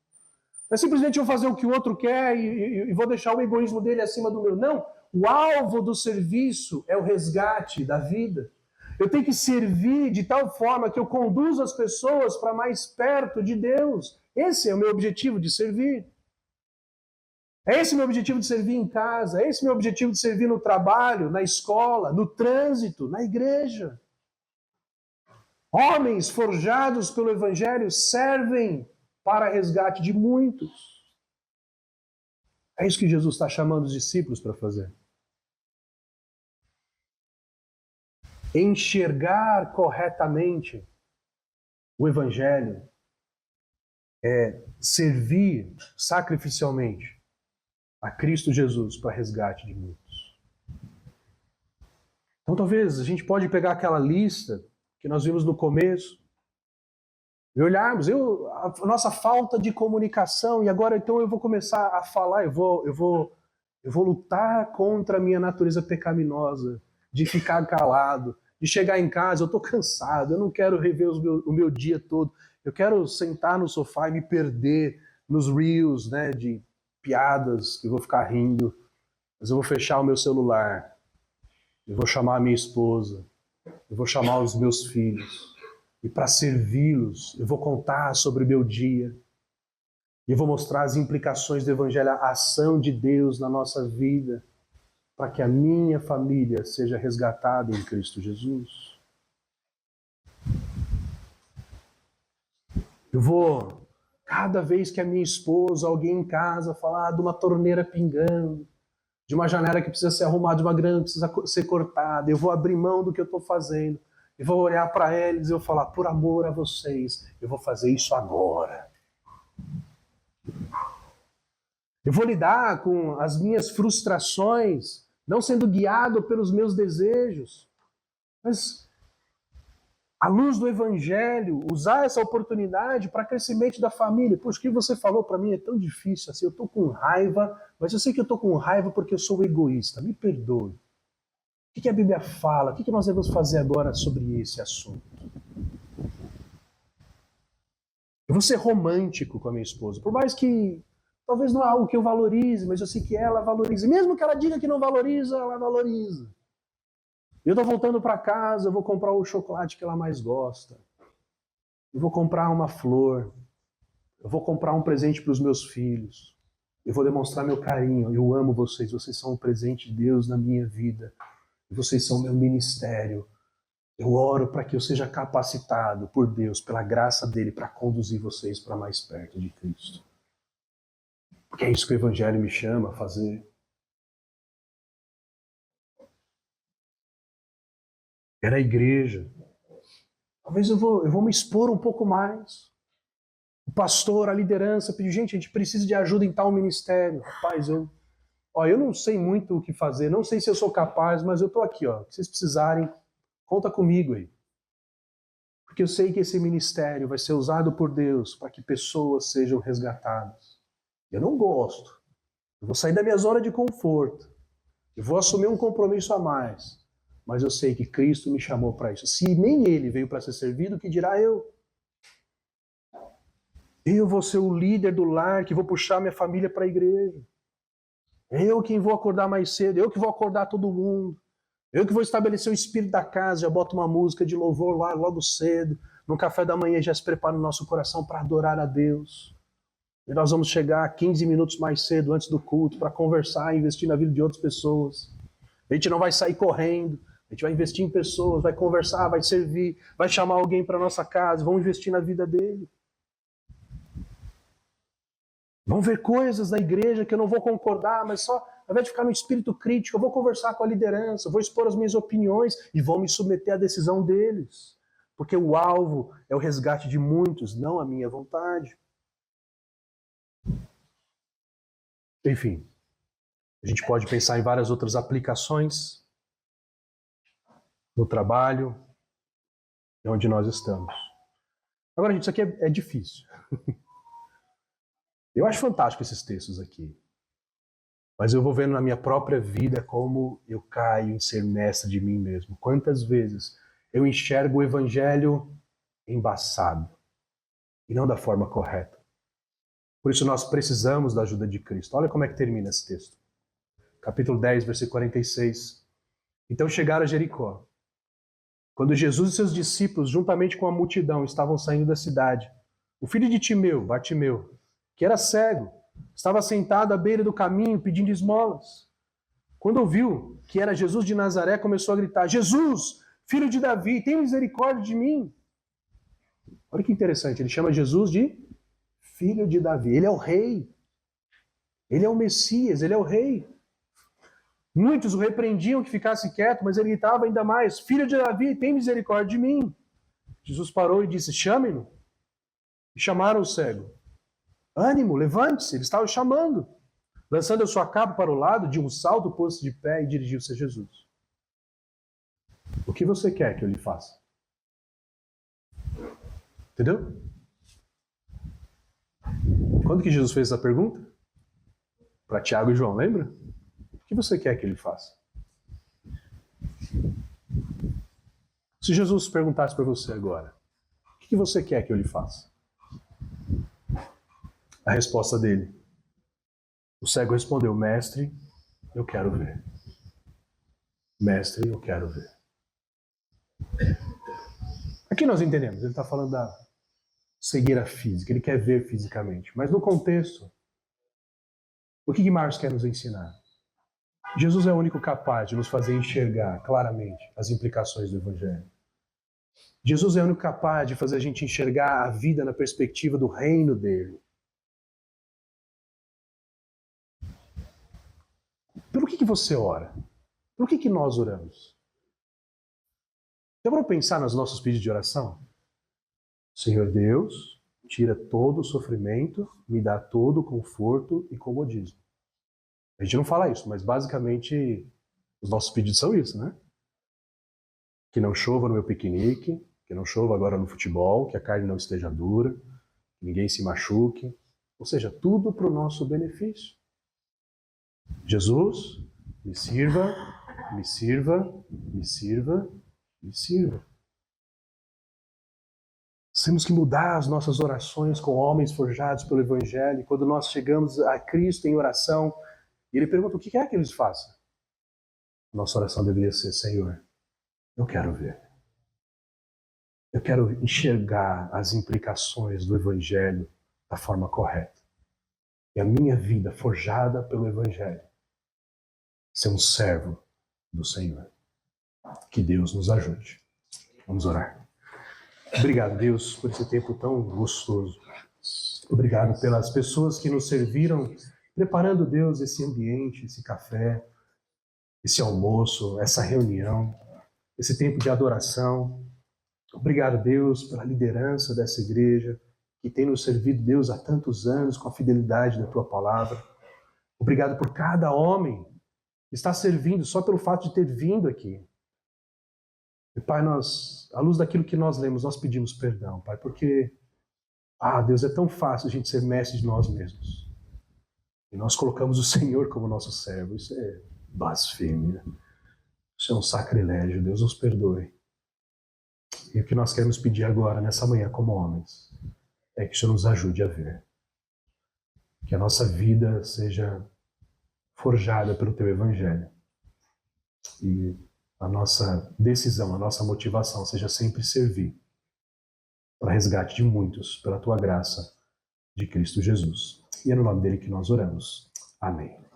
Não é simplesmente eu fazer o que o outro quer e vou deixar o egoísmo dele acima do meu. Não. O alvo do serviço é o resgate da vida. Eu tenho que servir de tal forma que eu conduzo as pessoas para mais perto de Deus. Esse é o meu objetivo de servir. É esse o meu objetivo de servir em casa. É esse o meu objetivo de servir no trabalho, na escola, no trânsito, na igreja. Homens forjados pelo Evangelho servem para resgate de muitos. É isso que Jesus está chamando os discípulos para fazer. Enxergar corretamente o Evangelho é servir sacrificialmente a Cristo Jesus para resgate de muitos. Então talvez a gente pode pegar aquela lista que nós vimos no começo e olharmos a nossa falta de comunicação, e agora então eu vou começar a falar, eu vou lutar contra a minha natureza pecaminosa, de ficar calado, de chegar em casa, eu estou cansado, eu não quero rever o meu dia todo, eu quero sentar no sofá e me perder nos reels, né, de piadas, que eu vou ficar rindo, mas eu vou fechar o meu celular, eu vou chamar a minha esposa, eu vou chamar os meus filhos, e para servi-los, eu vou contar sobre o meu dia, e eu vou mostrar as implicações do Evangelho, a ação de Deus na nossa vida, para que a minha família seja resgatada em Cristo Jesus. Eu vou, cada vez que a minha esposa, alguém em casa, falar de uma torneira pingando, de uma janela que precisa ser arrumada, de uma grama que precisa ser cortada, eu vou abrir mão do que eu estou fazendo, e vou olhar para eles e eu vou falar, por amor a vocês, eu vou fazer isso agora. Eu vou lidar com as minhas frustrações, não sendo guiado pelos meus desejos, mas à luz do Evangelho, usar essa oportunidade para crescimento da família. Poxa, o que você falou para mim é tão difícil assim, eu estou com raiva, mas eu sei que eu estou com raiva porque eu sou egoísta, me perdoe. O que a Bíblia fala? O que nós devemos fazer agora sobre esse assunto? Eu vou ser romântico com a minha esposa, por mais que talvez não é algo que eu valorize, mas eu sei que ela valoriza. E mesmo que ela diga que não valoriza, ela valoriza. Eu estou voltando para casa, eu vou comprar o chocolate que ela mais gosta. Eu vou comprar uma flor. Eu vou comprar um presente para os meus filhos. Eu vou demonstrar meu carinho. Eu amo vocês. Vocês são um presente de Deus na minha vida. Vocês são meu ministério. Eu oro para que eu seja capacitado por Deus, pela graça dele, para conduzir vocês para mais perto de Cristo. Porque é isso que o Evangelho me chama a fazer. Era a igreja. Talvez eu vou me expor um pouco mais. O pastor, a liderança, pediu, gente, a gente precisa de ajuda em tal ministério. Rapaz, eu não sei muito o que fazer, não sei se eu sou capaz, mas eu estou aqui, ó. Se vocês precisarem, conta comigo aí. Porque eu sei que esse ministério vai ser usado por Deus para que pessoas sejam resgatadas. Eu não gosto. Eu vou sair da minha zona de conforto. Eu vou assumir um compromisso a mais. Mas eu sei que Cristo me chamou para isso. Se nem Ele veio para ser servido, o que dirá eu? Eu vou ser o líder do lar que vou puxar minha família para a igreja. Eu quem vou acordar mais cedo, eu que vou acordar todo mundo. Eu que vou estabelecer o espírito da casa, já boto uma música de louvor lá logo cedo, no café da manhã já se prepara o nosso coração para adorar a Deus. E nós vamos chegar 15 minutos mais cedo, antes do culto, para conversar e investir na vida de outras pessoas. A gente não vai sair correndo, a gente vai investir em pessoas, vai conversar, vai servir, vai chamar alguém para nossa casa, vamos investir na vida dele. Vão ver coisas da igreja que eu não vou concordar, mas só, ao invés de ficar no espírito crítico, eu vou conversar com a liderança, vou expor as minhas opiniões e vou me submeter à decisão deles. Porque o alvo é o resgate de muitos, não a minha vontade. Enfim, a gente pode pensar em várias outras aplicações no trabalho e onde nós estamos. Agora, gente, isso aqui é difícil. Eu acho fantástico esses textos aqui. Mas eu vou vendo na minha própria vida como eu caio em ser mestre de mim mesmo. Quantas vezes eu enxergo o evangelho embaçado e não da forma correta. Por isso nós precisamos da ajuda de Cristo. Olha como é que termina esse texto. Capítulo 10, versículo 46. Então chegaram a Jericó. Quando Jesus e seus discípulos, juntamente com a multidão, estavam saindo da cidade, o filho de Timeu, Bartimeu, que era cego, estava sentado à beira do caminho pedindo esmolas. Quando ouviu que era Jesus de Nazaré, começou a gritar: Jesus, filho de Davi, tem misericórdia de mim. Olha que interessante, ele chama Jesus de filho de Davi. Ele é o rei. Ele é o Messias, ele é o rei. Muitos o repreendiam que ficasse quieto, mas ele gritava ainda mais: filho de Davi, tem misericórdia de mim. Jesus parou e disse: chame-no. E chamaram o cego. Ânimo, levante-se, ele estava chamando. Lançando a sua capa para o lado, de um salto pôs-se de pé e dirigiu-se a Jesus. O que você quer que eu lhe faça? Entendeu? Quando que Jesus fez essa pergunta? Para Tiago e João, lembra? O que você quer que ele faça? Se Jesus perguntasse para você agora, o que você quer que eu lhe faça? A resposta dele. O cego respondeu: mestre, eu quero ver. Mestre, eu quero ver. Aqui nós entendemos, ele está falando da cegueira física, ele quer ver fisicamente. Mas no contexto, o que Marcos quer nos ensinar? Jesus é o único capaz de nos fazer enxergar claramente as implicações do Evangelho. Jesus é o único capaz de fazer a gente enxergar a vida na perspectiva do reino dele. Pelo que você ora? Por que nós oramos? Já vamos pensar nos nossos pedidos de oração? Senhor Deus, tira todo o sofrimento, me dá todo o conforto e comodismo. A gente não fala isso, mas basicamente os nossos pedidos são isso, né? Que não chova no meu piquenique, que não chova agora no futebol, que a carne não esteja dura, que ninguém se machuque. Ou seja, tudo para o nosso benefício. Jesus, me sirva, me sirva, me sirva, me sirva. Temos que mudar as nossas orações com homens forjados pelo Evangelho. Quando nós chegamos a Cristo em oração, e Ele pergunta o que quer que eles façam. Nossa oração deveria ser: Senhor, eu quero ver. Eu quero enxergar as implicações do Evangelho da forma correta. E a minha vida, forjada pelo Evangelho, ser um servo do Senhor. Que Deus nos ajude. Vamos orar. Obrigado, Deus, por esse tempo tão gostoso. Obrigado pelas pessoas que nos serviram, preparando, Deus, esse ambiente, esse café, esse almoço, essa reunião, esse tempo de adoração. Obrigado, Deus, pela liderança dessa igreja, que tem nos servido, Deus, há tantos anos com a fidelidade da Tua palavra. Obrigado por cada homem que está servindo só pelo fato de ter vindo aqui. E, Pai, nós, à luz daquilo que nós lemos, nós pedimos perdão, Pai, porque, Deus, é tão fácil a gente ser mestre de nós mesmos. E nós colocamos o Senhor como nosso servo. Isso é blasfêmia. Isso é um sacrilégio. Deus nos perdoe. E o que nós queremos pedir agora, nessa manhã, como homens, é que o Senhor nos ajude a ver. Que a nossa vida seja forjada pelo Teu Evangelho. E a nossa decisão, a nossa motivação seja sempre servir para resgate de muitos, pela tua graça de Cristo Jesus. E é no nome dele que nós oramos. Amém.